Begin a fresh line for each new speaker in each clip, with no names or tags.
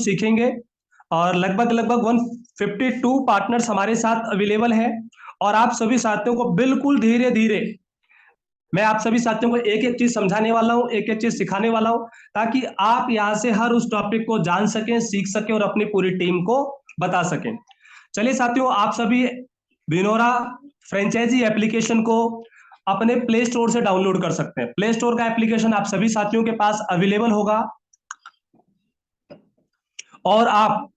सीखेंगे और लगभग लगभग 152 पार्टनर्स हमारे साथ अवेलेबल है। और आप सभी साथियों को बिल्कुल धीरे धीरे मैं आप सभी साथियों को एक एक चीज समझाने वाला हूँ, एक एक चीज सिखाने वाला हूँ, ताकि आप यहाँ से हर उस टॉपिक को जान सकें, सीख सकें और अपनी पूरी टीम को बता सकें। चलिए साथियों, आप सभी विनोरा फ्रेंचाइजी एप्लीकेशन को अपने प्ले स्टोर से डाउनलोड कर सकते हैं। प्ले स्टोर का एप्लीकेशन आप सभी साथियों के पास अवेलेबल होगा और आप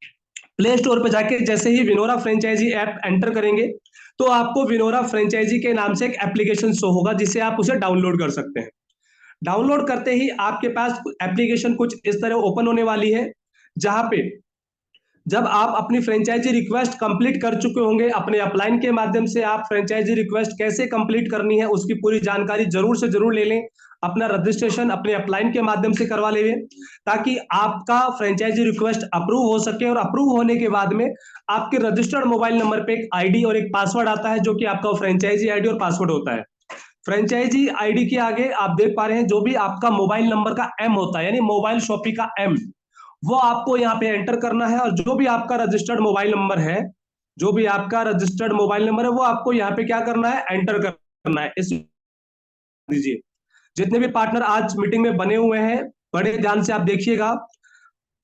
प्ले स्टोर पर जाके जैसे ही विनोरा फ्रेंचाइजी ऐप एंटर करेंगे तो आपको विनोरा फ्रेंचाइजी के नाम से एक एप्लीकेशन शो होगा, जिसे आप उसे डाउनलोड कर सकते हैं। डाउनलोड करते ही आपके पास एप्लीकेशन कुछ इस तरह ओपन होने वाली है, जहां पे जब आप अपनी फ्रेंचाइजी रिक्वेस्ट कंप्लीट कर चुके होंगे, अपने अपलाइन के माध्यम से आप फ्रेंचाइजी रिक्वेस्ट कैसे कंप्लीट करनी है उसकी पूरी जानकारी जरूर से जरूर ले लें। अपना रजिस्ट्रेशन अपने अपलाइन के माध्यम से करवा लें, ताकि आपका फ्रेंचाइजी रिक्वेस्ट अप्रूव हो सके। और अप्रूव होने के बाद में आपके रजिस्टर्ड मोबाइल नंबर पे एक आईडी और एक पासवर्ड आता है, जो कि आपका फ्रेंचाइजी आईडी और पासवर्ड होता है। फ्रेंचाइजी आईडी के आगे आप देख पा रहे हैं जो भी आपका मोबाइल नंबर का एम होता है, यानी मोबाइल शॉपी का एम, वो आपको यहाँ पे एंटर करना है। और जो भी आपका रजिस्टर्ड मोबाइल नंबर है, जो भी आपका रजिस्टर्ड मोबाइल नंबर है, वो आपको यहाँ पे क्या करना है, एंटर करना है। इस दीजिए, जितने भी पार्टनर आज मीटिंग में बने हुए हैं, बड़े ध्यान से आप देखिएगा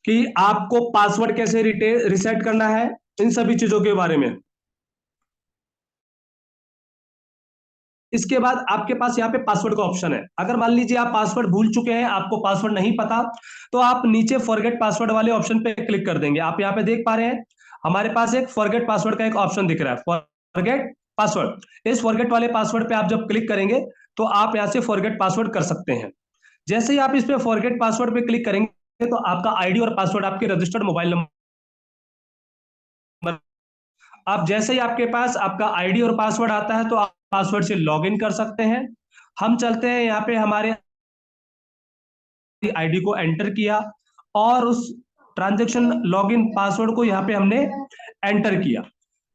कि आपको पासवर्ड कैसे रिसेट करना है, इन सभी चीजों के बारे में। इसके बाद आपके पास यहाँ पे पासवर्ड का ऑप्शन है। अगर मान लीजिए आप पासवर्ड भूल चुके हैं, आपको पासवर्ड नहीं पता, तो आप नीचे फॉरगेट पासवर्ड वाले ऑप्शन पे क्लिक कर देंगे। आप यहाँ पे देख पा रहे हैं हमारे पास एक फॉरगेट पासवर्ड का एक ऑप्शन दिख रहा है, फॉरगेट पासवर्ड। इस फॉरगेट वाले पासवर्ड पे आप जब क्लिक करेंगे तो आप यहाँ से फॉरगेट पासवर्ड कर सकते हैं। जैसे ही आप इस पे फॉरगेट पासवर्ड पे क्लिक करेंगे तो आपका आईडी और पासवर्ड आपके रजिस्टर्ड मोबाइल नंबर, आप जैसे ही आपके पास आपका आईडी और पासवर्ड आता है तो आप पासवर्ड से लॉगिन कर सकते हैं। हम चलते हैं यहाँ पे, हमारे आईडी को एंटर किया और उस ट्रांजैक्शन लॉगिन पासवर्ड को यहाँ पे हमने एंटर किया।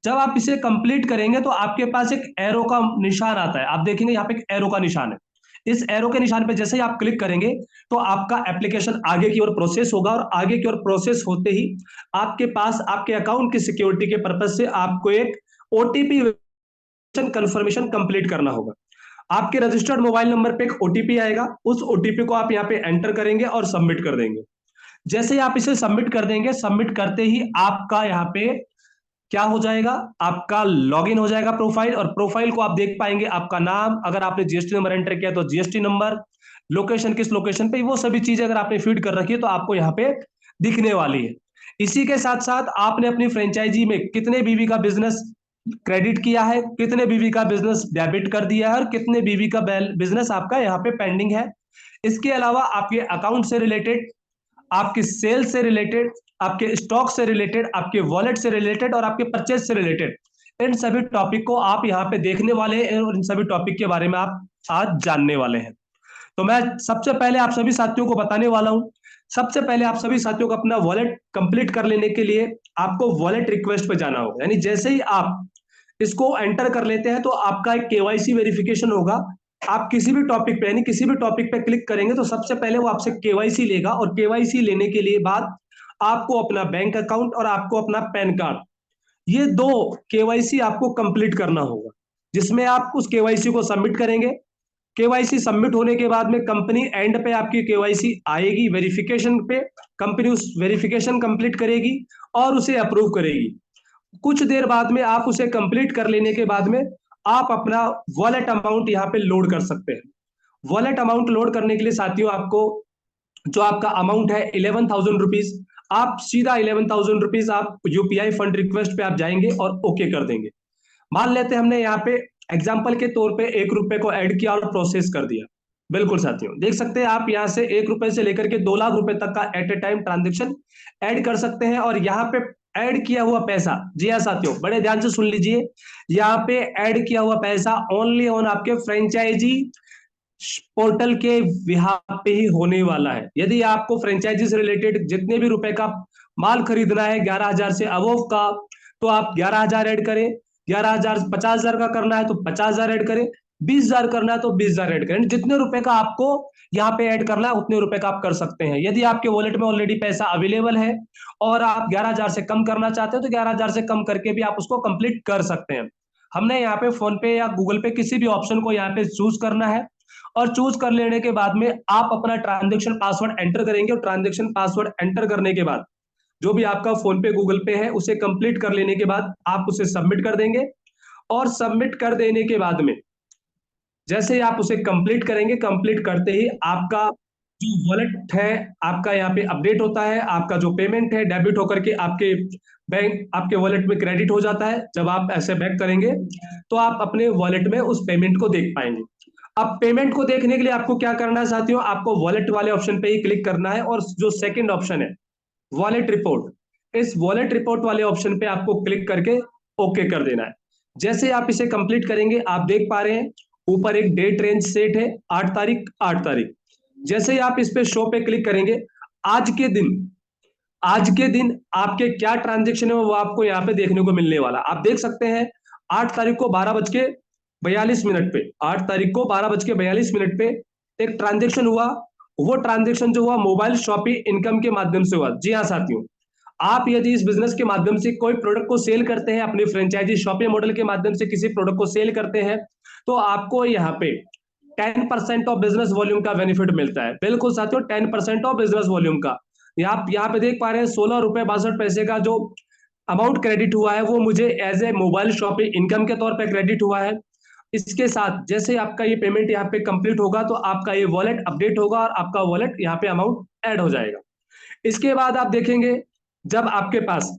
जब आप इसे कंप्लीट करेंगे तो आपके पास एक एरो का निशान आता है। आप देखेंगे यहाँ पे एक एरो का निशान है। इस एरो के निशान पे जैसे ही आप क्लिक करेंगे तो आपका एप्लीकेशन आगे की ओर प्रोसेस होगा, और आगे की ओर प्रोसेस होते ही आपके पास आपके अकाउंट की सिक्योरिटी के पर्पज से आपको एक ओटीपी कंफर्मेशन कंप्लीट करना होगा। आपके रजिस्टर्ड मोबाइल नंबर पे एक ओटीपी आएगा, उस ओटीपी को आप यहाँ पे एंटर करेंगे और सबमिट कर देंगे। जैसे ही आप इसे सबमिट कर देंगे, सबमिट करते ही आपका यहाँ पे क्या हो जाएगा, आपका लॉगिन हो जाएगा प्रोफाइल। और प्रोफाइल को आप देख पाएंगे आपका नाम, अगर आपने जीएसटी नंबर एंटर किया तो जीएसटी नंबर, लोकेशन किस लोकेशन पे, वो सभी चीजें अगर आपने फीड कर रखी है तो आपको यहाँ पे दिखने वाली है। इसी के साथ साथ आपने अपनी फ्रेंचाइजी में कितने बीवी का बिजनेस क्रेडिट किया है, कितने बीवी का बिजनेस डेबिट कर दिया है, और कितने बीवी का बिजनेस आपका यहाँ पे पेंडिंग है। इसके अलावा आपके अकाउंट से रिलेटेड, आपके सेल से रिलेटेड, आपके स्टॉक से रिलेटेड, आपके वॉलेट से रिलेटेड और आपके परचेज से रिलेटेड, इन सभी टॉपिक को आप यहाँ पे देखने वाले हैं और इन सभी टॉपिक के बारे में आप आज जानने वाले हैं। तो मैं सबसे पहले आप सभी साथियों को बताने वाला हूं। सबसे पहले आप सभी साथियों को अपना वॉलेट कंप्लीट कर लेने के लिए आपको वॉलेट रिक्वेस्ट पे जाना होगा। यानी जैसे ही आप इसको एंटर कर लेते हैं तो आपका एक केवाईसी वेरिफिकेशन होगा। आप किसी भी टॉपिक पे, यानी किसी भी टॉपिक पे क्लिक करेंगे तो सबसे पहले वो आपसे केवाईसी लेगा, और केवाईसी लेने के लिए बाद आपको अपना बैंक अकाउंट और आपको अपना पैन कार्ड, ये दो केवाईसी आपको कंप्लीट करना होगा, जिसमें आप उस केवाईसी को सबमिट करेंगे। केवाईसी सबमिट होने के बाद में कंपनी एंड पे आपकी केवाईसी आएगी वेरिफिकेशन पे, कंपनी उस वेरिफिकेशन कंप्लीट करेगी और उसे अप्रूव करेगी। कुछ देर बाद में आप उसे कंप्लीट कर लेने के बाद में आप अपना वॉलेट अमाउंट यहाँ पे लोड कर सकते हैं। वॉलेट अमाउंट लोड करने के लिए साथियों आपको जो आपका अमाउंट है 11,000 रुपीज, आप सीधा 11,000 रुपीज आप यूपीआई फंड रिक्वेस्ट पे आप जाएंगे और ओके कर देंगे। मान लेते हैं हमने यहाँ पे एग्जाम्पल के तौर पे 1 रुपए को ऐड किया और प्रोसेस कर दिया। बिल्कुल साथियों, देख सकते हैं आप यहाँ से 1 रुपए से लेकर के 2 लाख रुपए तक का at a time transaction add कर सकते हैं। और यहाँ पे ऐड किया हुआ पैसा, जी हाँ साथियों, बड़े ध्यान से सुन लीजिए, यहाँ पे ऐड किया हुआ पैसा ओनली ऑन आपके फ्रेंचाइजी पोर्टल के बिहाफ पे ही होने वाला है। यदि आपको फ्रेंचाइजी से रिलेटेड जितने भी रुपए का माल खरीदना है 11,000 से अबोव का, तो आप 11,000 ऐड करें। 11,000 50,000 का करना है तो 50,000 ऐड करें। 20,000 करना है तो 20,000 ऐड करें, जितने रुपए का आपको यहाँ पे ऐड करना है उतने रुपए का आप कर सकते हैं। यदि आपके वॉलेट में ऑलरेडी पैसा अवेलेबल है और आप 11,000 से कम करना चाहते हैं तो 11,000 से कम करके भी आप उसको कंप्लीट कर सकते हैं। हमने यहाँ पे फोन पे या गूगल पे किसी भी ऑप्शन को यहाँ पे चूज करना है, और चूज कर लेने के बाद में आप अपना ट्रांजेक्शन पासवर्ड एंटर करेंगे, और ट्रांजेक्शन पासवर्ड एंटर करने के बाद जो भी आपका फोन पे गूगल पे है उसे कंप्लीट कर लेने के बाद आप उसे सबमिट कर देंगे। और सबमिट कर देने के बाद में जैसे ही आप उसे कंप्लीट करेंगे, कंप्लीट करते ही आपका जो वॉलेट है आपका यहाँ पे अपडेट होता है, आपका जो पेमेंट है डेबिट होकर के आपके बैंक आपके वॉलेट में क्रेडिट हो जाता है। जब आप ऐसे बैक करेंगे तो आप अपने वॉलेट में उस पेमेंट को देख पाएंगे। अब पेमेंट को देखने के लिए आपको क्या करना है साथियों, आपको वॉलेट वाले ऑप्शन पे ही क्लिक करना है, और जो सेकंड ऑप्शन है वॉलेट रिपोर्ट, इस वॉलेट रिपोर्ट वाले ऑप्शन पे आपको क्लिक करके ओके कर देना है। जैसे आप इसे कंप्लीट करेंगे आप देख पा रहे हैं ऊपर एक डेट रेंज सेट है, 8 तारीख 8 तारीख। जैसे ही आप इस पे शो पे क्लिक करेंगे, आज के दिन आज के दिन आपके क्या ट्रांजेक्शन है वो आपको यहाँ पे देखने को मिलने वाला। आप देख सकते हैं 8 तारीख को 12 बज के 42 मिनट पे, 8 तारीख को 12 बज के 42 मिनट पे एक ट्रांजेक्शन हुआ। वो ट्रांजेक्शन जो हुआ मोबाइल शॉपिंग इनकम के माध्यम से हुआ। जी हाँ साथियों, आप यदि इस बिजनेस के माध्यम से कोई प्रोडक्ट को सेल करते हैं, अपने फ्रेंचाइजी शॉपिंग मॉडल के माध्यम से किसी प्रोडक्ट को सेल करते हैं, तो आपको यहाँ पे 10% ऑफ बिजनेस वॉल्यूम का बेनिफिट मिलता है। बिल्कुल साथियों, 10% ऑफ बिजनेस वॉल्यूम का। आप यहाँ पे देख पा रहे हैं 16 रुपए 62 पैसे का जो अमाउंट क्रेडिट हुआ है वो मुझे as a mobile shopping income के तौर पे क्रेडिट हुआ है। इसके साथ जैसे आपका ये पेमेंट यहाँ पे कंप्लीट होगा तो आपका ये वॉलेट अपडेट होगा और आपका वॉलेट यहाँ पे अमाउंट ऐड हो जाएगा। इसके बाद आप देखेंगे जब आपके पास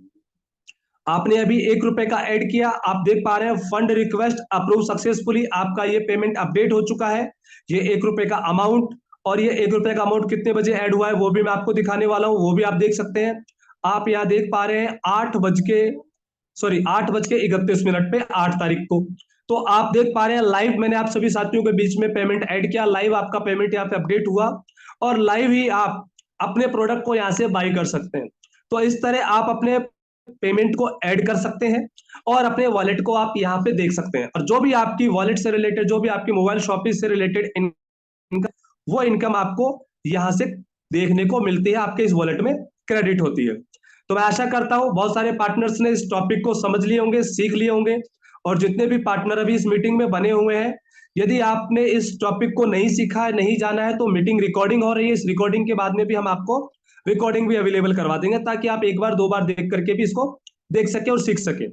आपने अभी 1 रुपए का ऐड किया, आप देख पा रहे हैं फंड रिक्वेस्ट अप्रूव सक्सेसफुली, आपका ये पेमेंट अपडेट हो चुका है। ये 1 रुपए का अमाउंट, और ये 1 रुपए का अमाउंट कितने बजे ऐड हुआ है वो भी मैं आपको दिखाने वाला हूँ, वो भी आप देख सकते हैं। आप यहाँ देख पा रहे हैं 8 बज के 31 मिनट पे 8 तारीख को। तो आप देख पा रहे हैं लाइव मैंने आप सभी साथियों के बीच में पेमेंट ऐड किया, लाइव आपका पेमेंट यहाँ पे अपडेट हुआ, और लाइव ही आप अपने प्रोडक्ट को यहाँ से बाई कर सकते हैं। तो इस तरह आप अपने पेमेंट को ऐड कर सकते हैं और अपने वॉलेट को आप यहाँ पे देख सकते हैं, और जो भी आपकी वॉलेट से रिलेटेड, जो भी आपकी मोबाइल शॉपिंग से रिलेटेड इनकम, वो इनकम आपको यहाँ से देखने को मिलती है, आपके इस वॉलेट में क्रेडिट होती है। तो मैं आशा करता हूं बहुत सारे पार्टनर्स ने इस टॉपिक को समझ लिए होंगे, सीख लिए होंगे, और जितने भी पार्टनर अभी इस मीटिंग में बने हुए हैं, यदि आपने इस टॉपिक को नहीं सीखा है, नहीं जाना है, तो मीटिंग रिकॉर्डिंग हो रही है, इस रिकॉर्डिंग के बाद में भी हम आपको रिकॉर्डिंग भी अवेलेबल करवा देंगे, ताकि आप एक बार दो बार देख करके भी इसको देख सके और सीख सके।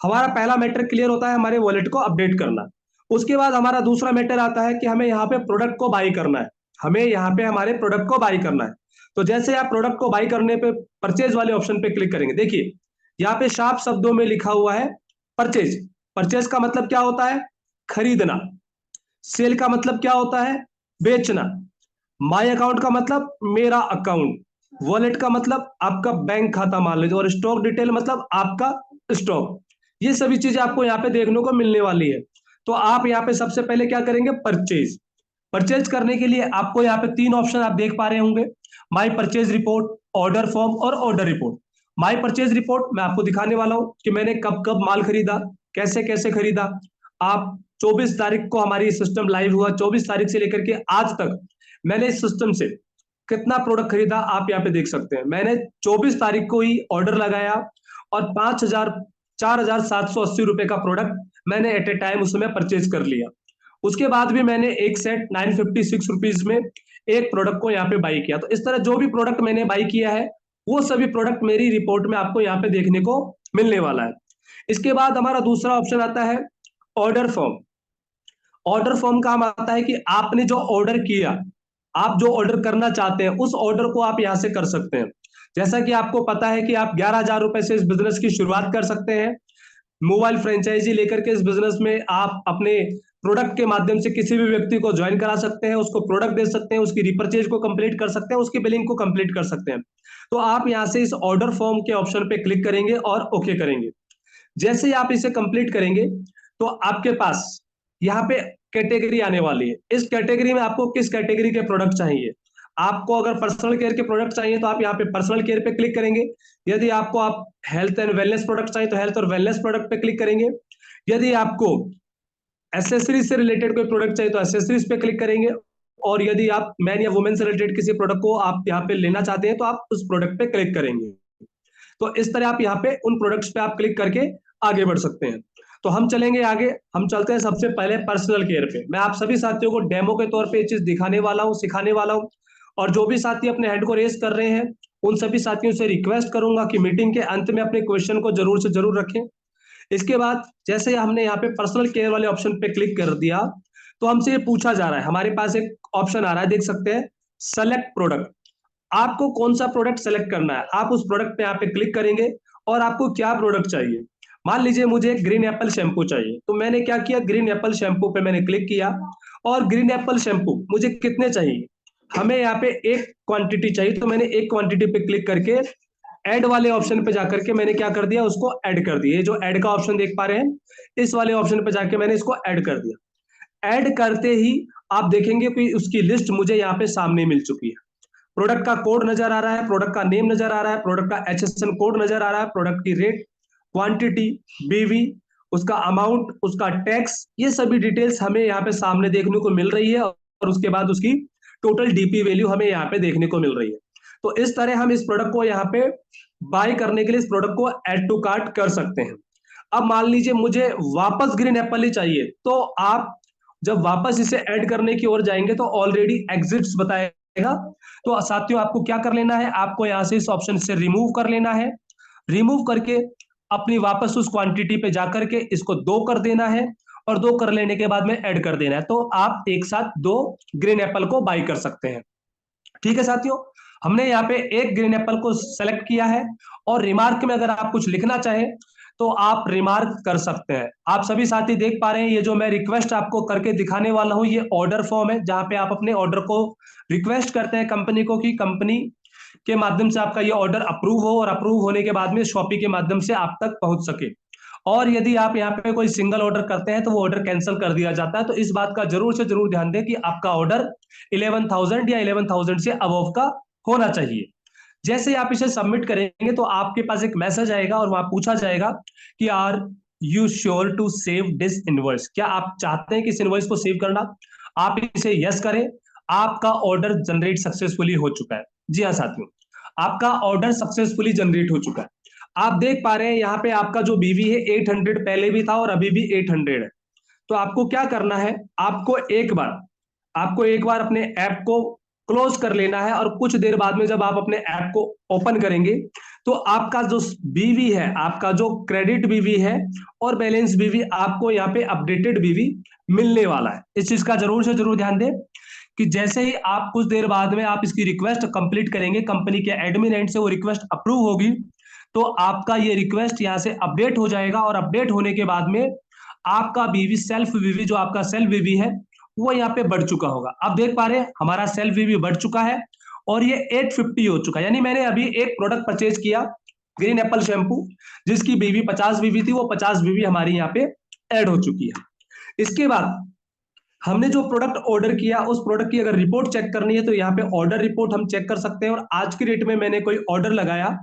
हमारा पहला मैटर क्लियर होता है, हमारे वॉलेट को अपडेट करना। उसके बाद हमारा दूसरा मैटर आता है कि हमें यहाँ पे प्रोडक्ट को बाई करना है, हमें यहाँ पे हमारे प्रोडक्ट को बाई करना है। तो जैसे आप प्रोडक्ट को बाई करने पे परचेज वाले ऑप्शन पे क्लिक करेंगे, देखिए यहाँ पे साफ शब्दों में लिखा हुआ है परचेज। परचेज का मतलब क्या होता है? खरीदना। सेल का मतलब क्या होता है? बेचना। माई अकाउंट का मतलब मेरा अकाउंट। वॉलेट का मतलब आपका बैंक खाता मान लीजिए, और स्टॉक डिटेल मतलब आपका स्टॉक। ये सभी चीजें आपको यहाँ पे देखने को मिलने वाली है। तो आप यहाँ पे सबसे पहले क्या करेंगे? परचेज। परचेज करने के लिए आपको यहाँ पे 3 ऑप्शन आप देख पा रहे होंगे, माई परचेज रिपोर्ट, ऑर्डर फॉर्म और ऑर्डर रिपोर्ट। माई परचेज रिपोर्ट मैं आपको दिखाने वाला हूं कि मैंने कब कब माल खरीदा, कैसे कैसे खरीदा। आप 24 तारीख को हमारी सिस्टम लाइव हुआ, 24 तारीख से लेकर के आज तक मैंने इस सिस्टम से कितना प्रोडक्ट खरीदा आप यहाँ पे देख सकते हैं। मैंने 24 तारीख को ही ऑर्डर लगाया और 4,780 रुपए का प्रोडक्ट मैंने एट ए टाइम उस समय परचेज कर लिया। उसके बाद भी मैंने एक सेट 956 रुपीज में एक प्रोडक्ट को यहाँ पे बाई किया। तो इस तरह जो भी प्रोडक्ट मैंने बाई किया है वो सभी प्रोडक्ट मेरी रिपोर्ट में आपको यहाँ पे देखने को मिलने वाला है। इसके बाद हमारा दूसरा ऑप्शन आता है ऑर्डर फॉर्म। ऑर्डर फॉर्म का हम आता है कि आपने जो ऑर्डर किया, आप जो ऑर्डर करना चाहते हैं उस ऑर्डर को आप यहां से कर सकते हैं। जैसा कि आपको पता है कि आप 11,000 रुपए से इस बिजनेस की शुरुआत कर सकते हैं। मोबाइल फ्रेंचाइजी लेकर के इस बिजनेस में आप अपने प्रोडक्ट के माध्यम से किसी भी व्यक्ति को ज्वाइन करा सकते हैं, उसको प्रोडक्ट दे सकते हैं, उसकी रिपर्चेज को कंप्लीट कर सकते हैं, उसकी बिलिंग को कंप्लीट कर सकते हैं। तो आप यहां से इस ऑर्डर फॉर्म के ऑप्शन पे क्लिक करेंगे और ओके करेंगे। जैसे ही आप इसे कंप्लीट करेंगे तो आपके पास यहाँ पे कैटेगरी आने वाली है। इस कैटेगरी में आपको किस कैटेगरी के प्रोडक्ट चाहिए। आपको अगर पर्सनल केयर के प्रोडक्ट चाहिए तो आप यहाँ पे पर्सनल केयर पे क्लिक करेंगे। यदि आपको आप हेल्थ एंड वेलनेस प्रोडक्ट चाहिए तो हेल्थ और वेलनेस प्रोडक्ट पे क्लिक करेंगे। यदि आपको एसेसरीज से रिलेटेड कोई प्रोडक्ट चाहिए तो एसेसरीज पे क्लिक करेंगे, और यदि आप मैन या वुमेन से रिलेटेड किसी प्रोडक्ट को आप यहाँ पे लेना चाहते हैं तो आप उस प्रोडक्ट पे क्लिक करेंगे। तो इस तरह आप यहाँ पे उन प्रोडक्ट्स पे आप क्लिक करके आगे बढ़ सकते हैं। तो हम चलेंगे आगे, हम चलते हैं सबसे पहले पर्सनल केयर पे। मैं आप सभी साथियों को डेमो के तौर पे ये चीज दिखाने वाला हूँ, सिखाने वाला हूँ, और जो भी साथी अपने हैंड को रेस कर रहे हैं उन सभी साथियों से रिक्वेस्ट करूंगा कि मीटिंग के अंत में अपने क्वेश्चन को जरूर से जरूर रखें। इसके बाद जैसे हमने यहाँ पे पर्सनल केयर वाले ऑप्शन पे क्लिक कर दिया तो हमसे ये पूछा जा रहा है, हमारे पास एक ऑप्शन आ रहा है, देख सकते हैं, सेलेक्ट प्रोडक्ट। आपको कौन सा प्रोडक्ट सेलेक्ट करना है, आप उस प्रोडक्ट पे यहाँ पे क्लिक करेंगे और आपको क्या प्रोडक्ट चाहिए। मान लीजिए मुझे ग्रीन एप्पल शैम्पू चाहिए, तो मैंने क्या किया, ग्रीन एप्पल शैम्पू पे मैंने क्लिक किया। और ग्रीन एप्पल शैम्पू मुझे कितने चाहिए, हमें यहाँ पे एक क्वांटिटी चाहिए, तो मैंने एक क्वांटिटी पे क्लिक करके ऐड वाले ऑप्शन पे जाकर के मैंने क्या कर दिया, उसको ऐड कर दिया। ये जो ऐड का ऑप्शन देख पा रहे हैं, इस वाले ऑप्शन पे जाके मैंने इसको ऐड कर दिया। ऐड करते ही आप देखेंगे कि उसकी लिस्ट मुझे यहाँ पे सामने मिल चुकी है। प्रोडक्ट का कोड नजर आ रहा है, प्रोडक्ट का नेम नजर आ रहा है, प्रोडक्ट का एचएसएन कोड नजर आ रहा है, प्रोडक्ट की रेट, क्वांटिटी, बीवी, उसका अमाउंट, उसका टैक्स, ये सभी डिटेल्स हमें यहाँ पे सामने देखने को मिल रही है, और उसके बाद उसकी टोटल डीपी वैल्यू हमें यहाँ पे देखने को मिल रही है। तो इस तरह हम इस प्रोडक्ट को यहाँ पे बाय करने के लिए इस प्रोडक्ट को ऐड टू कार्ट कर सकते हैं। अब मान लीजिए मुझे वापस ग्रीन एप्पल ही चाहिए, तो आप जब वापस इसे ऐड करने की ओर जाएंगे तो ऑलरेडी एग्जिट्स बताएगा। तो साथियों आपको क्या कर लेना है, आपको यहां से इस ऑप्शन से रिमूव कर लेना है। रिमूव करके अपनी वापस उस क्वांटिटी पे जाकर के इसको 2 कर देना है, और 2 कर लेने के बाद में ऐड कर देना है, तो आप एक साथ 2 ग्रीन एप्पल को बाई कर सकते हैं। ठीक है साथियों, हमने यहाँ पे एक ग्रीन एप्पल को सेलेक्ट किया है, और रिमार्क में अगर आप कुछ लिखना चाहें तो आप रिमार्क कर सकते हैं। आप सभी साथी देख पा रहे हैं, ये जो मैं रिक्वेस्ट आपको करके दिखाने वाला हूं ये ऑर्डर फॉर्म है, जहां पे आप अपने ऑर्डर को रिक्वेस्ट करते हैं कंपनी को कि कंपनी के माध्यम से आपका ये ऑर्डर अप्रूव हो, और अप्रूव होने के बाद में शॉपी के माध्यम से आप तक पहुंच सके। और यदि आप यहाँ पे कोई सिंगल ऑर्डर करते हैं तो वो ऑर्डर कैंसिल कर दिया जाता है। तो इस बात का जरूर से जरूर ध्यान दें कि आपका ऑर्डर 11,000 या 11,000 से अबव का होना चाहिए। जैसे ही आप इसे सबमिट करेंगे तो आपके पास एक मैसेज आएगा, और वहां पूछा जाएगा कि are you sure to save this invoice, क्या आप चाहते हैं कि इस इनवॉइस को सेव करना। आप इसे यस करें, आपका ऑर्डर जनरेट सक्सेसफुली हो चुका है। जी हाँ साथियों, आपका ऑर्डर सक्सेसफुली जनरेट हो चुका है। आप देख पा रहे हैं यहाँ पे आपका जो बीवी है 800 पहले भी था और अभी भी 800 है। तो आपको क्या करना है, आपको एक बार अपने ऐप को क्लोज कर लेना है, और कुछ देर बाद में जब आप अपने ऐप को ओपन करेंगे तो आपका जो बीवी है, आपका जो क्रेडिट बीवी है और बैलेंस बीवी, आपको यहाँ पे अपडेटेड बीवी मिलने वाला है। इस चीज का जरूर से जरूर ध्यान दें कि जैसे ही आप कुछ देर बाद में आप इसकी रिक्वेस्ट कंप्लीट करेंगे, कंपनी के एडमिन एंड से वो रिक्वेस्ट अप्रूव होगी, तो आपका ये रिक्वेस्ट यहाँ से अपडेट हो जाएगा, और अपडेट होने के बाद में आपका बीवी सेल्फ बीवी, जो आपका सेल्फ बीवी है वो यहाँ पे बढ़ चुका होगा। आप देख पा रहे हैं हमारा सेल्फ बीवी बढ़ चुका है, और ये 850 हो चुका है। यानी मैंने अभी एक प्रोडक्ट परचेज किया, ग्रीन एप्पल शैम्पू, जिसकी बीवी 50 बीवी थी, वो 50 बीवी हमारी यहाँ पे ऐड हो चुकी है। इसके बाद हमने जो प्रोडक्ट ऑर्डर किया उस प्रोडक्ट की अगर रिपोर्ट चेक करनी है तो यहाँ पे ऑर्डर रिपोर्ट हम चेक कर सकते हैं, और आज की डेट में मैंने कोई ऑर्डर लगाया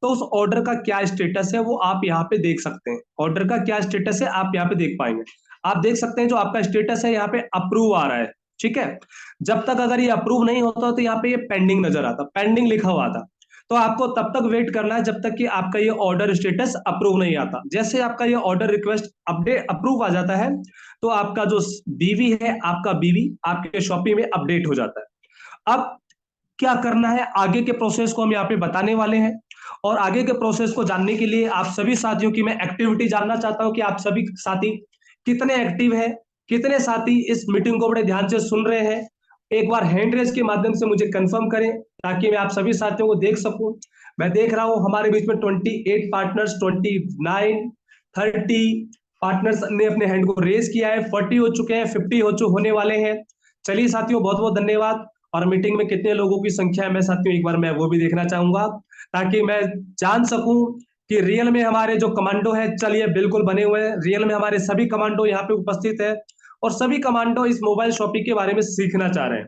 तो उस ऑर्डर का क्या स्टेटस है वो आप यहाँ पे देख सकते हैं। ऑर्डर का क्या स्टेटस है आप यहाँ पे देख पाएंगे। आप देख सकते हैं जो आपका स्टेटस है यहाँ पे अप्रूव आ रहा है। ठीक है, जब तक अगर ये अप्रूव नहीं होता तो यहाँ पे ये पेंडिंग नजर आता, पेंडिंग लिखा हुआ था। तो आपको तब तक वेट करना है जब तक कि आपका ये ऑर्डर स्टेटस अप्रूव नहीं आता। जैसे आपका ये ऑर्डर रिक्वेस्ट अपडेट अप्रूव आ जाता है तो आपका जो बीवी है, आपका बीवी आपके शॉपिंग में अपडेट हो जाता है। अब क्या करना है, आगे के प्रोसेस को हम यहाँ पे बताने वाले हैं, और आगे के प्रोसेस को जानने के लिए आप सभी साथियों की मैं एक्टिविटी जानना चाहता हूं कि आप सभी साथी कितने एक्टिव है, कितने साथी इस मीटिंग को बड़े ध्यान से सुन रहे हैं। एक बार हैंड रेज के माध्यम से मुझे कंफर्म करें ताकि मैं आप सभी साथियों को देख सकूं। मैं देख रहा हूं हमारे बीच में 28 पार्टनर्स, 29, 30 पार्टनर्स ने अपने हैंड को रेज किया है। 40 हो चुके हैं, 50 होने वाले हैं। चलिए साथियों, बहुत बहुत धन्यवाद। और मीटिंग में कितने लोगों की संख्या है मैं साथियों एक बार मैं वो भी देखना चाहूंगा, ताकि मैं जान सकूं कि रियल में हमारे जो कमांडो है, चलिए बिल्कुल बने हुए हैं, रियल में हमारे सभी कमांडो यहाँ पे उपस्थित है, और सभी कमांडो इस मोबाइल शॉपिंग के बारे में सीखना चाह रहे हैं।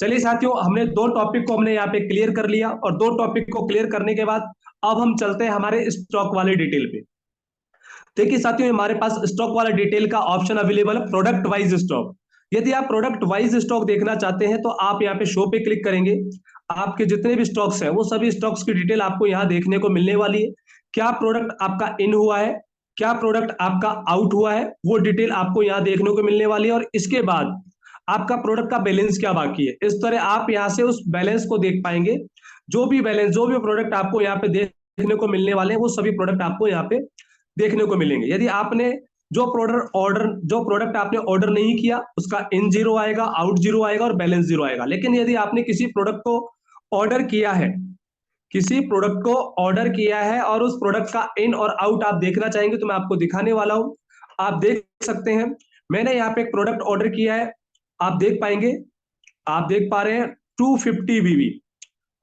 चलिए साथियों, हमने 2 टॉपिक को हमने यहाँ पे क्लियर कर लिया, और 2 टॉपिक को क्लियर करने के बाद अब हम चलते हैं हमारे स्टॉक वाले डिटेल पे। देखिए साथियों, हमारे पास स्टॉक वाला डिटेल का ऑप्शन अवेलेबल है, प्रोडक्ट वाइज स्टॉक। यदि आप प्रोडक्ट वाइज स्टॉक देखना चाहते हैं तो आप यहाँ पे शो पे क्लिक करेंगे। आपके जितने भी स्टॉक्स हैं वो सभी स्टॉक्स की डिटेल आपको यहाँ देखने को मिलने वाली है। क्या प्रोडक्ट आपका इन हुआ है, क्या प्रोडक्ट आपका आउट हुआ है, वो डिटेल आपको यहाँ देखने को मिलने वाली है। और इसके बाद आपका प्रोडक्ट का बैलेंस क्या बाकी है, इस तरह आप यहाँ से उस बैलेंस को देख पाएंगे। जो भी बैलेंस, जो भी प्रोडक्ट आपको यहाँ पे देखने को मिलने वाले हैं वो सभी प्रोडक्ट आपको यहाँ पे देखने को मिलेंगे। यदि आपने जो प्रोडक्ट आपने ऑर्डर नहीं किया उसका इन जीरो आएगा, आउट जीरो आएगा और बैलेंस जीरो आएगा। लेकिन यदि आपने किसी प्रोडक्ट को ऑर्डर किया है, किसी प्रोडक्ट को ऑर्डर किया है और उस प्रोडक्ट का इन और आउट आप देखना चाहेंगे तो मैं आपको दिखाने वाला हूं। आप देख सकते हैं, मैंने यहाँ पे एक प्रोडक्ट ऑर्डर किया है। आप देख पाएंगे, आप देख पा रहे हैं 250 वीवी,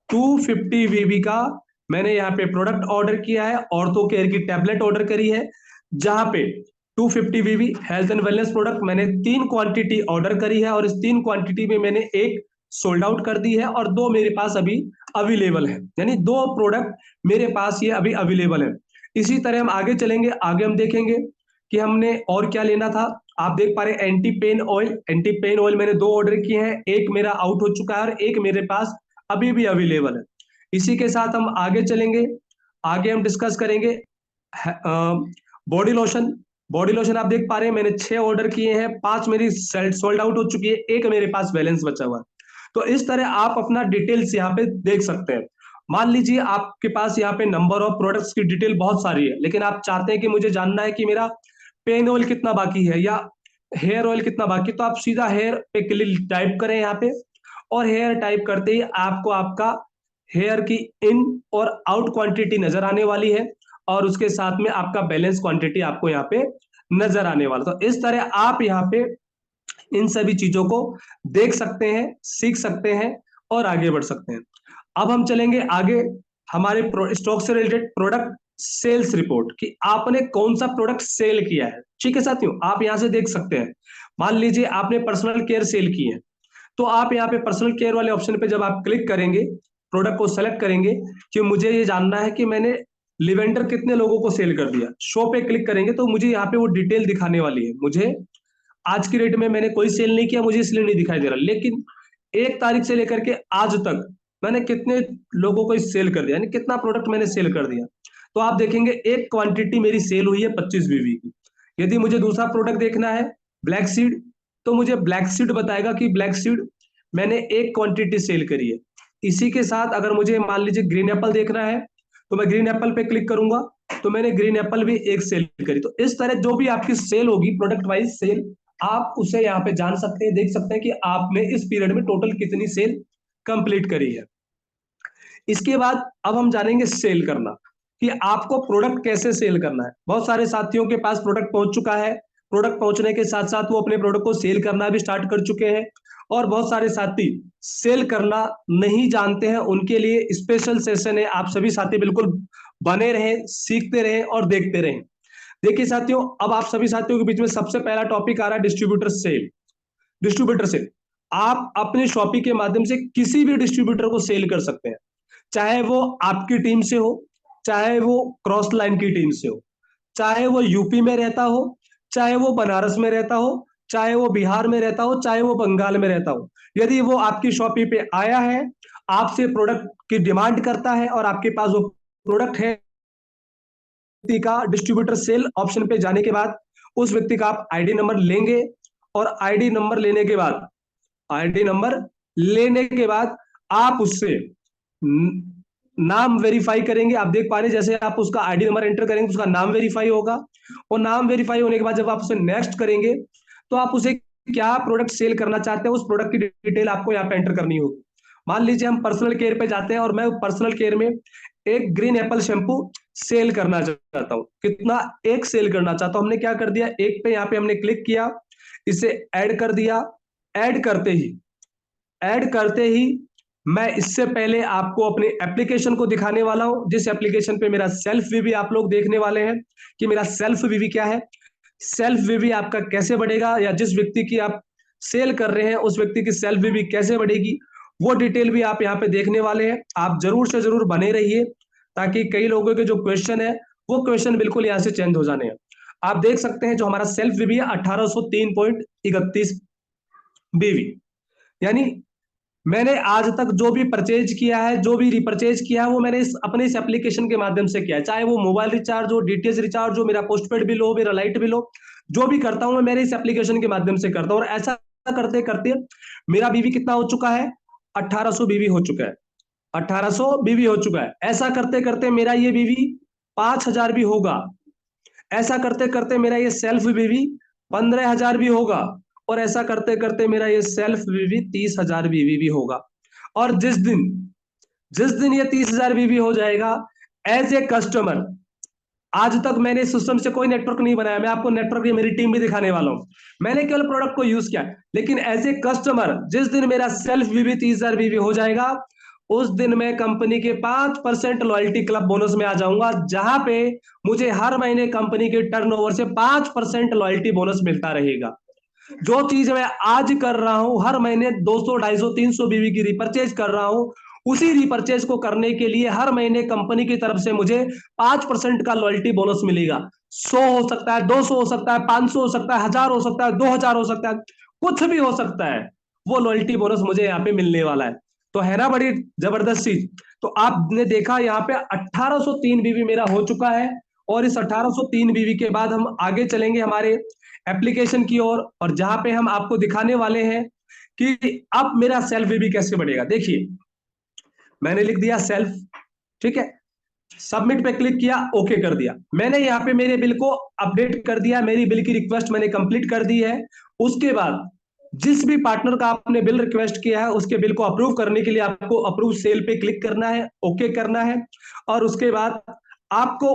250 वीवी का मैंने यहाँ पे प्रोडक्ट ऑर्डर किया है। ऑर्थो केयर की टैबलेट ऑर्डर करी है, जहां पे 250 वीवी हेल्थ एंड वेलनेस प्रोडक्ट मैंने 3 क्वांटिटी ऑर्डर करी है और इस 3 क्वांटिटी में मैंने एक सोल्ड आउट कर दी है और 2 मेरे पास अभी अवेलेबल है, यानी 2 प्रोडक्ट मेरे पास ये अभी अवेलेबल है। इसी तरह हम आगे चलेंगे, आगे हम देखेंगे कि हमने और क्या लेना था। आप देख पा रहे हैं anti pain oil, anti pain oil मैंने 2 ऑर्डर किए हैं, एक मेरा आउट हो चुका है और एक मेरे पास अभी भी अवेलेबल है। इसी के साथ हम आगे चलेंगे, आगे हम डिस्कस करेंगे बॉडी लोशन। बॉडी लोशन आप देख पा रहे हैं मैंने 6 ऑर्डर किए हैं, 5 मेरी सोल्ड आउट हो चुकी है, एक मेरे पास बैलेंस बचा हुआ है। तो इस तरह आप अपना डिटेल्स यहाँ पे देख सकते हैं। मान लीजिए आपके पास यहाँ पे नंबर ऑफ प्रोडक्ट्स की डिटेल बहुत सारी है, लेकिन आप चाहते हैं कि मुझे जानना है कि मेरा पेन ऑयल कितना बाकी है या हेयर ऑयल कितना बाकी, तो आप सीधा हेयर पे क्लिक टाइप करें यहाँ पे, और हेयर टाइप करते ही आपको आपका हेयर की इन और आउट क्वांटिटी नजर आने वाली है और उसके साथ में आपका बैलेंस क्वांटिटी आपको यहाँ पे नजर आने वाला। तो इस तरह आप यहाँ पे इन सभी चीजों को देख सकते हैं, सीख सकते हैं और आगे बढ़ सकते हैं। अब हम चलेंगे आगे हमारे स्टॉक से रिलेटेड प्रोडक्ट सेल्स रिपोर्ट, कि आपने कौन सा प्रोडक्ट सेल किया है। ठीक है साथियों, आप यहां से देख सकते हैं। मान लीजिए आपने पर्सनल केयर सेल की है, तो आप यहाँ पे पर्सनल केयर वाले ऑप्शन पे जब आप क्लिक करेंगे, प्रोडक्ट को सेलेक्ट करेंगे कि मुझे ये जानना है कि मैंने लिवेंडर कितने लोगों को सेल कर दिया, शो पे क्लिक करेंगे तो मुझे यहाँ पे वो डिटेल दिखाने वाली है। मुझे आज की डेट में मैंने कोई सेल नहीं किया, मुझे इसलिए नहीं दिखाई दे रहा, लेकिन 1 तारीख से लेकर के आज तक मैंने कितने लोगों को सेल कर दिया, यानी कितना प्रोडक्ट मैंने सेल कर दिया। तो आप देखेंगे एक क्वांटिटी मेरी सेल हुई है 25 वीवी की। यदि मुझे दूसरा प्रोडक्ट देखना है ब्लैक सीड, तो मुझे ब्लैक सीड बताएगा कि ब्लैक सीड मैंने एक क्वांटिटी सेल करी है। इसी के साथ अगर मुझे मान लीजिए ग्रीन एप्पल देखना है तो मैं ग्रीन एप्पल पे क्लिक करूंगा, तो मैंने ग्रीन एप्पल भी एक सेल करी। तो इस तरह जो भी आपकी सेल होगी, प्रोडक्ट वाइज सेल, आप उसे यहाँ पे जान सकते हैं, देख सकते हैं कि आपने इस पीरियड में टोटल कितनी सेल कंप्लीट करी है। इसके बाद अब हम जानेंगे सेल करना, कि आपको प्रोडक्ट कैसे सेल करना है। बहुत सारे साथियों के पास प्रोडक्ट पहुंच चुका है, प्रोडक्ट पहुंचने के साथ साथ वो अपने प्रोडक्ट को सेल करना भी स्टार्ट कर चुके हैं, और बहुत सारे साथी सेल करना नहीं जानते हैं, उनके लिए स्पेशल सेशन है। आप सभी साथी बिल्कुल बने रहें, सीखते रहें और देखते रहें। देखिए साथियों, अब आप सभी साथियों के बीच में सबसे पहला टॉपिक आ रहा है डिस्ट्रीब्यूटर सेल। डिस्ट्रीब्यूटर सेल, आप अपने शॉपी के माध्यम से किसी भी डिस्ट्रीब्यूटर को सेल कर सकते हैं, चाहे वो आपकी टीम से हो, चाहे वो क्रॉस लाइन की टीम से हो, चाहे वो यूपी में रहता हो, चाहे वो बनारस में रहता हो, चाहे वो बिहार में रहता हो, चाहे वो बंगाल में रहता हो। यदि वो आपकी शॉपी पे आया है, आपसे प्रोडक्ट की डिमांड करता है और आपके पास वो प्रोडक्ट है, व्यक्ति का डिस्ट्रीब्यूटर सेल ऑप्शन पे जाने के बाद उस व्यक्ति का आप आईडी नंबर लेंगे, और आईडी नंबर लेने के बाद, आईडी नंबर लेने के बाद आप उससे नाम वेरीफाई करेंगे। आप देख पा रहे हैं जैसे आप उसका आईडी नंबर एंटर करेंगे उसका नाम वेरीफाई होगा, और नाम वेरीफाई होने के बाद जब आप उसे नेक्स्ट करेंगे तो आप उसे क्या प्रोडक्ट सेल करना चाहते हैं उस प्रोडक्ट की डिटेल आपको यहाँ पे एंटर करनी होगी। मान लीजिए हम पर्सनल केयर पे जाते हैं और मैं पर्सनल केयर में एक ग्रीन एप्पल शैम्पू सेल करना चाहता हूं। कितना? एक सेल करना चाहता हूं। हमने क्या कर दिया, एक पे यहाँ पे हमने क्लिक किया, इसे ऐड कर दिया। ऐड करते ही मैं इससे पहले आपको अपने एप्लीकेशन को दिखाने वाला हूं, जिस एप्लीकेशन पे मेरा सेल्फ वीवी आप लोग देखने वाले हैं कि मेरा सेल्फ वीवी क्या है, सेल्फ वीवी आपका कैसे बढ़ेगा, या जिस व्यक्ति की आप सेल कर रहे हैं उस व्यक्ति की सेल्फ वीवी कैसे बढ़ेगी, वो डिटेल भी आप यहाँ पे देखने वाले हैं। आप जरूर से जरूर बने रहिए, ताकि कई लोगों के जो क्वेश्चन है वो क्वेश्चन बिल्कुल यहाँ से चेंज हो जाने हैं। आप देख सकते हैं जो हमारा सेल्फ बीवी है 1803.31 बीवी। यानी मैंने आज तक जो भी परचेज किया है, जो भी रिपर्चेज किया है, वो मैंने अपने इस एप्लीकेशन के माध्यम से किया है। चाहे वो मोबाइल रिचार्ज हो, डीटीएच रिचार्ज हो, मेरा पोस्टपेड बिल हो, मेरा लाइट बिल हो, जो भी करता हूं मैं मेरे इस एप्लीकेशन के माध्यम से करता हूं। और ऐसा करते करते मेरा बीवी कितना हो चुका है? 1800 बीवी हो चुका है। 1800 बीवी हो चुका है। ऐसा करते करते मेरा ये बीवी 5000 भी होगा। ऐसा करते करते मेरा ये सेल्फ बीवी 15,000 भी होगा। और ऐसा करते करते मेरा ये सेल्फ बीवी 30,000 बीवी भी होगा। और जिस दिन ये 30,000 बीवी हो जाएगा, एज ए कस्टमर, आज तक मैंने सिस्टम से कोई नेटवर्क नहीं बनाया। मैं आपको नेटवर्क मेरी टीम भी दिखाने वाला हूं। मैंने केवल प्रोडक्ट को यूज किया। लेकिन एज ए कस्टमर जिस दिन मेरा सेल्फ बीवी 30,000 बीवी हो जाएगा, उस दिन मैं कंपनी के 5% लॉयल्टी क्लब बोनस में आ जाऊंगा, जहां पे मुझे हर महीने कंपनी के टर्नओवर से 5% लॉयल्टी बोनस मिलता रहेगा। जो चीज मैं आज कर रहा हूं, हर महीने 200, 250, 300 बीवी की रिपर्चेज कर रहा हूं, उसी रिपर्चेज को करने के लिए हर महीने कंपनी की तरफ से मुझे 5% का लॉयल्टी बोनस मिलेगा। 100 हो सकता है, 200 हो सकता है, 500 हो सकता है, 1000 हो सकता है, 2000 हो सकता है, कुछ भी हो सकता है। वो लॉयल्टी बोनस मुझे यहाँ पे मिलने वाला है। तो है ना बड़ी जबरदस्त चीज। तो आपने देखा यहाँ पे 1803 बीवी मेरा हो चुका है। और इस 1803 बीवी के बाद हम आगे चलेंगे हमारे एप्लीकेशन की ओर, और जहां पे हम आपको दिखाने वाले हैं कि अब मेरा सेल्फ बीवी कैसे बढ़ेगा। देखिए, मैंने लिख दिया सेल्फ, ठीक है, सबमिट पे क्लिक किया, ओके कर दिया। मैंने यहाँ पे मेरे बिल को अपडेट कर दिया, मेरी बिल की रिक्वेस्ट मैंने कंप्लीट कर दी है। उसके बाद जिस भी पार्टनर का आपने बिल रिक्वेस्ट किया है, उसके बिल को अप्रूव करने के लिए आपको अप्रूव सेल पे क्लिक करना है, ओके करना है। और उसके बाद आपको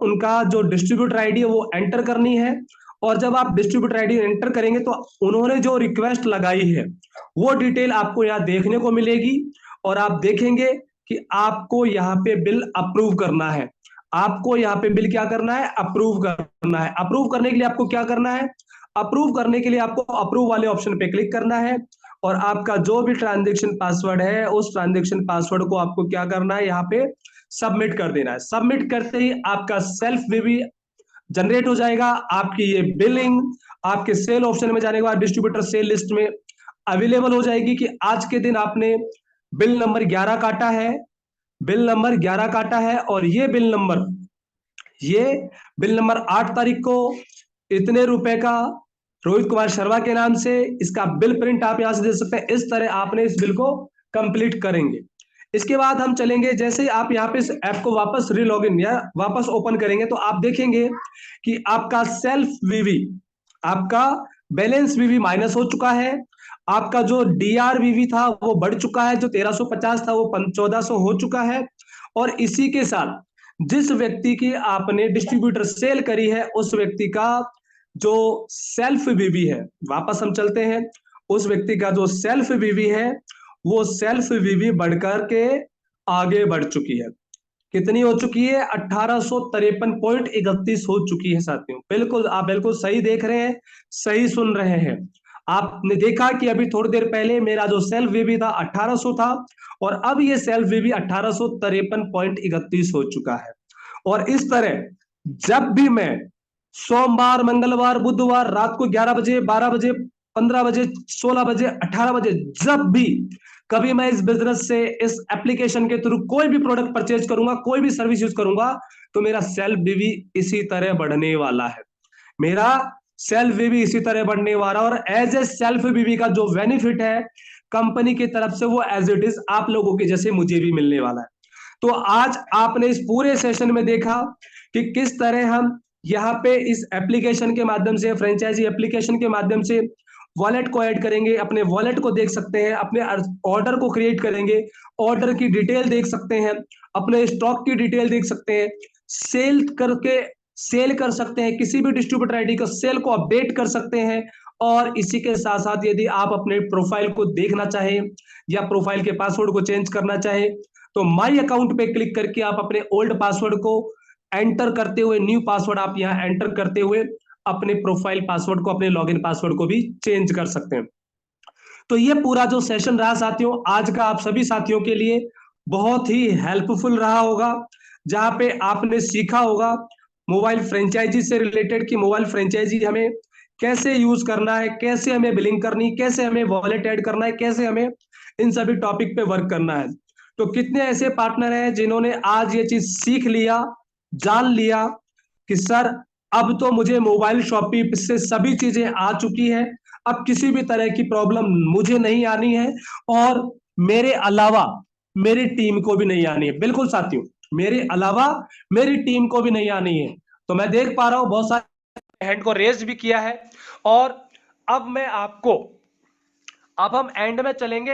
उनका जो डिस्ट्रीब्यूटर आईडी है वो एंटर करनी है। और जब आप डिस्ट्रीब्यूटर आईडी एंटर करेंगे तो उन्होंने जो रिक्वेस्ट लगाई है वो डिटेल आपको यहाँ देखने को मिलेगी। और आप देखेंगे कि आपको यहाँ पे बिल अप्रूव करना है। आपको यहाँ पे बिल क्या करना है? अप्रूव करना है। अप्रूव करने के लिए आपको क्या करना है? अप्रूव करने के लिए आपको अप्रूव वाले ऑप्शन पे क्लिक करना है। और आपका जो भी ट्रांजेक्शन पासवर्ड है, उस ट्रांजेक्शन पासवर्ड को आपको क्या करना है? यहाँ पे सबमिट कर देना है। सबमिट करते ही आपका सेल्फ बीवी जनरेट हो जाएगा। आपकी ये बिलिंग आपके सेल ऑप्शन में जाने के बाद डिस्ट्रीब्यूटर सेल लिस्ट में अवेलेबल हो जाएगी कि आज के दिन आपने बिल नंबर 11 काटा है, बिल नंबर 11 काटा है। और ये बिल नंबर 8 तारीख को इतने रुपए का रोहित कुमार शर्मा के नाम से, इसका बिल प्रिंट आप यहां से दे सकते हैं। इस तरह आपने इस बिल को कंप्लीट करेंगे। इसके बाद हम चलेंगे, जैसे ही आप यहाँ पे इस ऐप को वापस रीलॉगिन या वापस ओपन करेंगे तो आप देखेंगे कि आपका सेल्फ वीवी, आपका बैलेंस वीवी माइनस हो चुका है। आपका जो डीआर वीवी था वो बढ़ चुका है, जो 1350 था वो 1400 हो चुका है। और इसी के साथ जिस व्यक्ति की आपने डिस्ट्रीब्यूटर सेल करी है, उस व्यक्ति का जो सेल्फ वीवी है, वापस हम चलते हैं, उस व्यक्ति का जो सेल्फ वीवी है वो सेल्फ वीवी बढ़कर के आगे बढ़ चुकी है। कितनी हो चुकी है? 1853.31 हो चुकी है साथियों। बिल्कुल, आप बिल्कुल सही देख रहे हैं, सही सुन रहे हैं। आपने देखा कि अभी थोड़ी देर पहले मेरा जो सेल्फ वीवी था 1800 था, और अब ये सेल्फ वीवी 1853.31 हो चुका है। और इस तरह जब भी मैं सोमवार, मंगलवार, बुधवार रात को 11 बजे, 12 बजे, 15 बजे, 16 बजे, 18 बजे, जब भी कभी मैं इस बिजनेस से, इस एप्लीकेशन के थ्रू कोई भी प्रोडक्ट परचेज करूंगा, कोई भी सर्विस यूज करूंगा, तो मेरा सेल्फ बीवी इसी तरह बढ़ने वाला है। मेरा सेल्फ बीवी इसी तरह बढ़ने वाला। और एज ए सेल्फ बीवी का जो बेनिफिट है कंपनी की तरफ से, वो एज इट इज आप लोगों के जैसे मुझे भी मिलने वाला है। तो आज आपने इस पूरे सेशन में देखा कि किस तरह हम यहाँ पे इस एप्लीकेशन के माध्यम से, फ्रेंचाइजी एप्लीकेशन के माध्यम से वॉलेट को ऐड करेंगे, अपने वॉलेट को देख सकते हैं, अपने ऑर्डर को क्रिएट करेंगे, ऑर्डर की डिटेल देख सकते हैं, अपने स्टॉक की डिटेल देख सकते हैं, सेल कर सकते हैं, किसी भी डिस्ट्रीब्यूटर आईडी का सेल को अपडेट कर सकते हैं। और इसी के साथ साथ यदि आप अपने प्रोफाइल को देखना चाहें या प्रोफाइल के पासवर्ड को चेंज करना चाहें, तो माई अकाउंट पे क्लिक करके आप अपने ओल्ड पासवर्ड को एंटर करते हुए, न्यू पासवर्ड आप यहाँ एंटर करते हुए अपने प्रोफाइल पासवर्ड को, अपने लॉगिन पासवर्ड को भी चेंज कर सकते हैं। तो ये पूरा जो सेशन रहा साथियों आज का, आप सभी साथियों के लिए बहुत ही हेल्पफुल रहा होगा, जहां पे आपने सीखा होगा मोबाइल फ्रेंचाइजी से रिलेटेड कि मोबाइल फ्रेंचाइजी हमें कैसे यूज करना है, कैसे हमें बिलिंग करनी, कैसे हमें वॉलेट ऐड करना है, कैसे हमें इन सभी टॉपिक पे वर्क करना है। तो कितने ऐसे पार्टनर हैं जिन्होंने आज ये चीज सीख लिया, जान लिया कि सर अब तो मुझे मोबाइल शॉपिंग से सभी चीजें आ चुकी है, अब किसी भी तरह की प्रॉब्लम मुझे नहीं आनी है और मेरे अलावा मेरी टीम को भी नहीं आनी है। बिल्कुल साथियों, मेरे अलावा मेरी टीम को भी नहीं आनी है। तो मैं देख पा रहा हूं बहुत सारे हैंड को रेज भी किया है। और अब मैं आपको, अब हम एंड में चलेंगे।